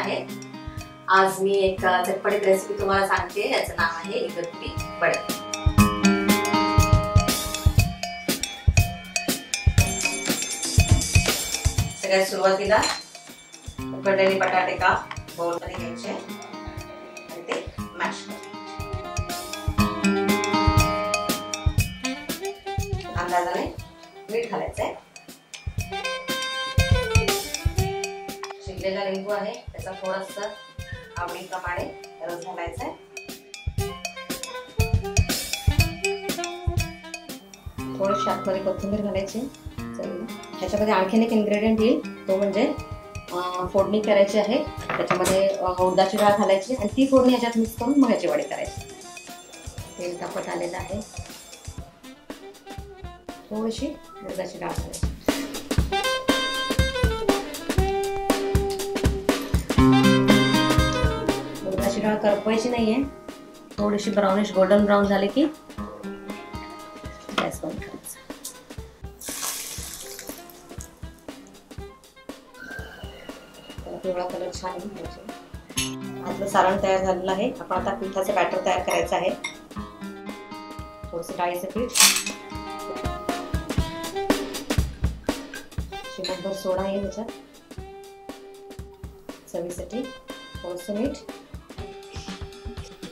आहे। आज मी एक झटपटीत रेसिपी तुम्हाला सांगते, याचं नाव आहे इगतपुरी वडे। सगळ्यात सुरुवातीला उकडलेले बटाटे का बाउल मध्ये घ्यायचे आणि ते मॅश करायचे। अंदाजाने मीठ घालायचंय। शिजलेला लिंबू आहे, त्याचा थोडासा आवडीप्रमाणे रस घालायचा आहे। थोडीशी आतमध्ये कोथिंबीर घालायची। ह्याच्यामध्ये आणखीन एक इन्ग्रेडियंट येईल, तो म्हणजे फोडणी करायची आहे। त्याच्यामध्ये उडदाची डाळ घालायची आणि ती फोडणी ह्याच्यात मिक्स करून मग ह्याची वडी करायची। तेल तापत आलेलं आहे, थोडीशी उडदाची डाळ घालायची। उडदाची डाळ करपवायची नाहीये, थोडीशी ब्राउनिश गोल्डन ब्राउन झाले की गॅस बंद करायचा। पिवळा कलर छान घ्यायचा। आपलं सारण तयार झालेलं आहे। आपण आता पिठाचं बॅटर तयार करायचं आहे। थोडंसं डाळीचं पीठ, चिमूटभर सोडा आहे त्याच्यात, चवीसाठी थोडंसं मीठ,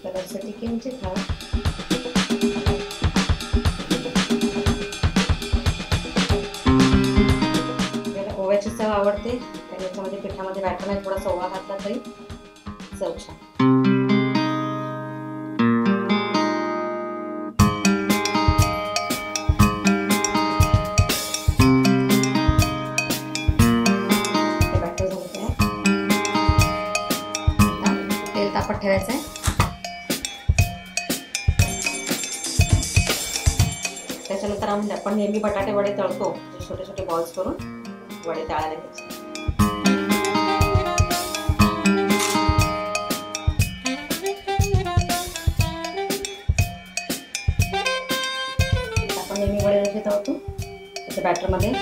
कलरसाठी किंचित हळद, ज्याला ओव्याची चव आवडते त्याने याच्यामध्ये पिठामध्ये बॅटरमध्ये थोडासा ओवा घातला तरी चव छान। तेल तापत ठेवायचं आहे। त्याच्यानंतर आपण नेहमी बटाटे वडे तळतो, छोटे छोटे बॉल्स करून वडे तळायला घ्यायचे। आपण नेहमी वडे जसे तळतो त्याच्या बॅटरमध्ये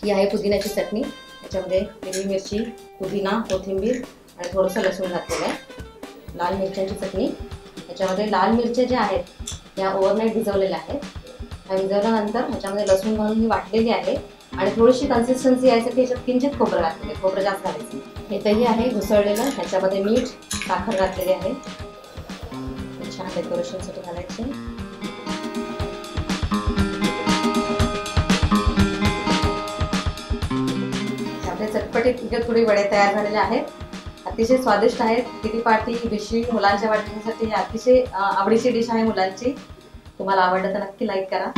ही आहे पुदिन्याची चटणी। याच्यामध्ये हिरवी मिरची, पुदिना, कोथिंबीर आणि थोडंसं लसूण घातलेलं आहे। लाल मिरच्यांची चटणी, याच्यामध्ये लाल मिरच्या ज्या आहेत त्या ओव्हरनाईट भिजवलेल्या आहेत। ह्या भिजवल्यानंतर ह्याच्यामध्ये लसूण घालून ही वाटलेली आहे आणि थोडीशी कन्सिस्टन्सी यायसाठी याच्यात किंचित खोबरं घातलेलं आहे, खोबरं जास्त घालायचं। हे दही आहे घुसळलेलं, ह्याच्यामध्ये मीठ, साखर घातलेली आहे। छान डेकोरेशनसाठी घालायचे। चटपटीत इगतपुरी वडे तयार झालेले आहेत, अतिशय स्वादिष्ट आहेत। किटी पार्टी, विशी, मुलांच्या वाढदिवसासाठी अतिशय आवडीची डिश आहे मुलांची। तुम्हाला आवडलं तर नक्की लाईक करा।